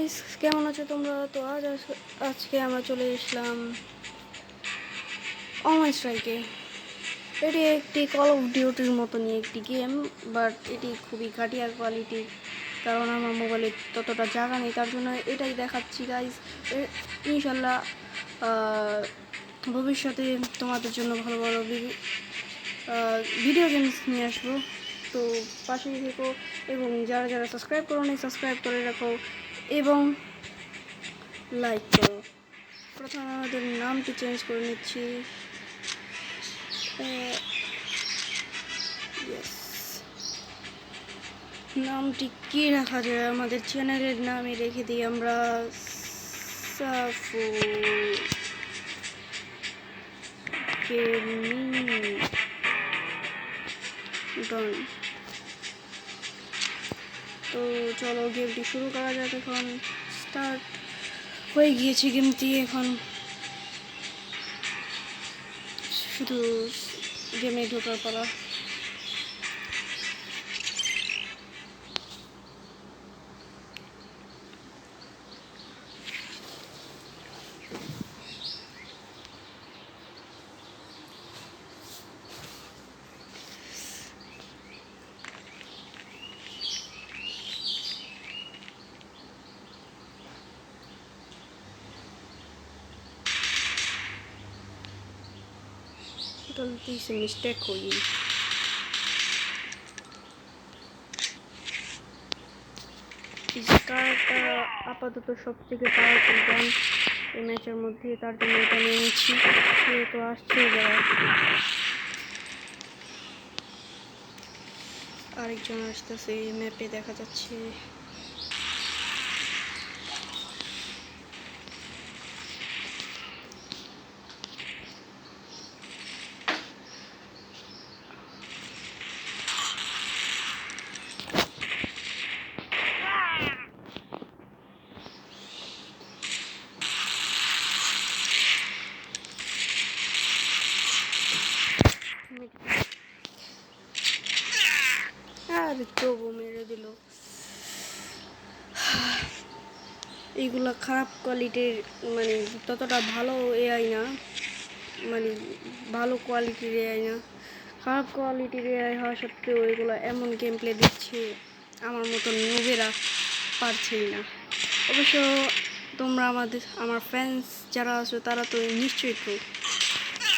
Guys, কেমন আছো তোমরা? তো আজকে আমরা চলে এসলাম অনলাইন স্ট্রাইকে। এটি একটি কল অফ ডিউটির মতনই একটি গেম, বাট এটি খুবই ঘাটিয়া কোয়ালিটির, কারণ আমার মোবাইলে ততটা জায়গা নেই, তার জন্য এটাই দেখাচ্ছি গাইস। ইনশাল্লাহ ভবিষ্যতে তোমাদের জন্য ভালো ভালো ভিডিও গেমস নিয়ে আসবো। তো পাশেই থেকো এবং যারা যারা সাবস্ক্রাইব করো নি সাবস্ক্রাইব করে রাখো এবং লাইক করো। প্রথমে আমাদের নামটি চেঞ্জ করে নিচ্ছি। নামটি কি রাখা যায়? আমাদের চ্যানেলের নামই রেখে দিই আমরা সাফু গেমিং ডন। তো চলো গেমটি শুরু করা যাক। এখন স্টার্ট হয়ে গিয়েছে গেমটি, এখন শুধু গেমে ঢোকার পালা। गलती से मिस्टेक हुई। স্টারটা আপাতত সব থেকে পাওয়ারফুল গান এই ম্যাচের মধ্যে, তার জন্য এটা নিয়ে নিচ্ছি। তো আসছে যারা, আরেকজন আসতেছে ম্যাপে দেখা যাচ্ছে। আর তবু মেরে দিল। এইগুলো খারাপ কোয়ালিটির, মানে ততটা ভালো এআই না, মানে ভালো কোয়ালিটির এআই না, খারাপ কোয়ালিটির এআই হওয়া সত্ত্বেও এগুলো এমন গেম প্লে দিচ্ছে আমার মতন নুবেরা পারছেই না। অবশ্য তোমরা আমার ফ্যান্স যারা আছো তারা তো নিশ্চয়ই প্রো,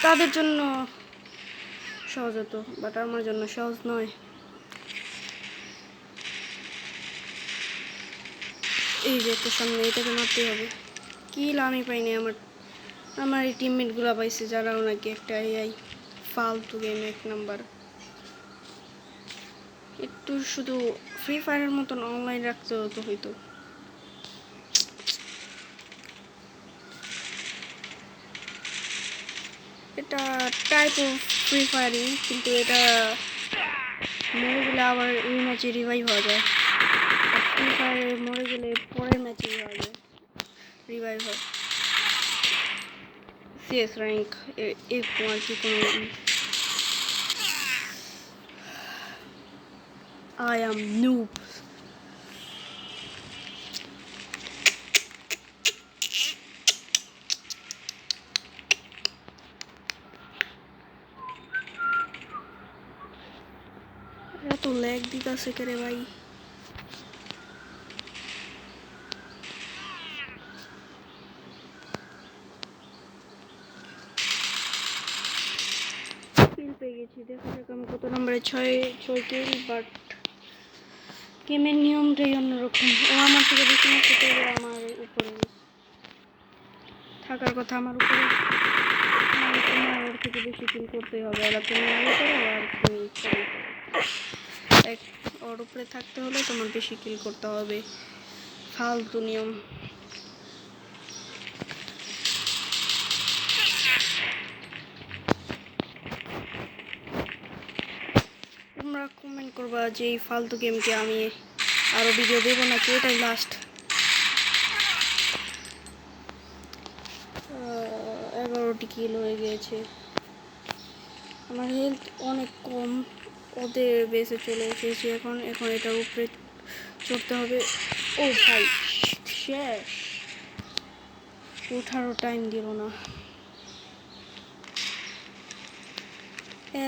তাদের জন্য সহজ হতো, বাট আমার জন্য সহজ নয়। এই যে একটা সামনে, এটাকে মারতে হবে। কিল আমি পাইনি, আমার এই টিমমেটগুলো পাইছে, যারা ওনাকে একটা এআই ফালতু গেম এক নাম্বার। একটু শুধু ফ্রি ফায়ারের মতন অনলাইন রাখতে হতো হয়তো। এটা টাইপ অফ ফ্রি ফায়ারই, কিন্তু এটা মরে গেলে আবার ওই ম্যাচে রিভাইভ হওয়া যায়। ফ্রি ফায়ারে মরে গেলে পরের ম্যাচে হওয়া যায়, রিভাইভ হয়। সিএস র্যাঙ্ক এরকম আর কি কোনো। I am noob. এত ল্যাগ দিতেছে কে রে ভাই? কিল পেয়ে গেছি, দেখা যাক আমি কত নম্বরে। ছয় কিল, বাট গেমের নিয়মটাই অন্যরকম। ও আমার থেকে বেশি ম্যাচ করতে গেলে আমার উপরে থাকার কথা, আমার উপরে তোমার ওর থেকে বেশি কিল করতে হবে। আর তুমি আগে করো আর তুমি ওর উপরে থাকতে হলে তোমার বেশি কিল করতে হবে, ফালতু নিয়ম। তোমরা কমেন্ট করবা যে এই ফালতু গেমকে আমি আরও ভিডিও দেবো নাকি, এটাই লাস্ট। 11টি কিল হয়ে গিয়েছে, আমার হেলথ অনেক কম, ওদের বেসে চলে এসেছি। এখন এটার উপরে চড়তে হবে। ও ভাই, শেষ, ওঠারও টাইম দিল না।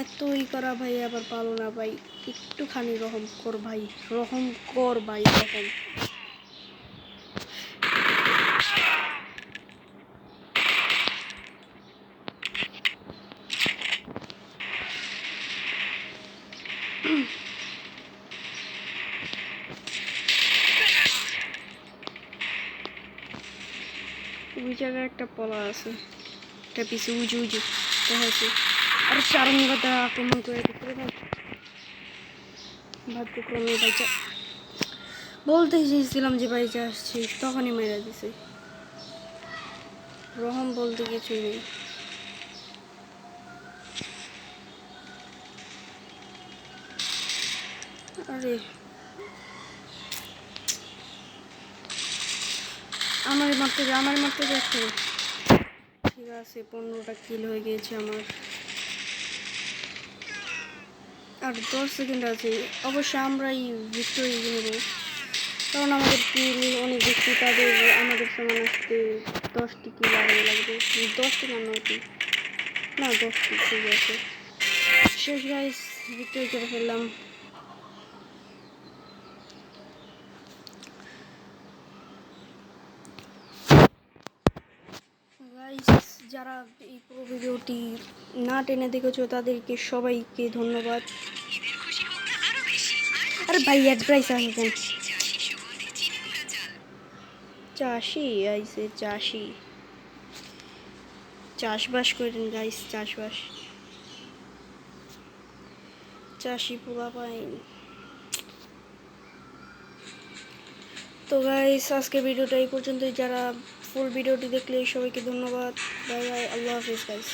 এতই করা ভাই আবার পালো না ভাই, একটুখানি রহম কর ভাই, রহম কর ভাই, রহম। ওই জায়গায় একটা পলা আছে, একটা পিছে উঁচু উঁচু দেখাচ্ছে, আর চারঙ্গাটা আক্রমণ করে দিতে ভাই, ভাগ্যক্রমে বাইচা, বলতে চেয়েছিলাম যে বাইচা আসছি, তখনই মেরা দিছে। রহম বলতে কিছুই নেই। আরে আমার মারতে যাচ্ছে। ঠিক আছে, 15টা কিল হয়ে গিয়েছে আমার, আর 10 সেকেন্ড আছে। অবশ্যই আমরাই ভিক্টোরি নেব, কারণ আমাদের কিল অনেক বেশি, তাদের আমাদের সমান আসতে 10টি কিল লাগানো লাগবে, 10টি না 9টি, না 10টি। ঠিক আছে, শেষ গাইস, ভিক্টোরি করে ফেললাম। গাইস, যারা এই পুরো ভিডিওটি না টেনে দেখেছো তাদেরকে সবাইকে ধন্যবাদ। আরে ভাই অ্যাডভাইস আসেন, চাষি আইসে, চাষি চাষবাস করেন গাইস, চাষবাস, চাষি পোলা পাইন। তো গাইস, আজকে ভিডিওটা এই পর্যন্তই। যারা ফুল ভিডিওটি দেখলে সবাইকে ধন্যবাদ। বাই বাই, আল্লাহ হাফিজ গাইস।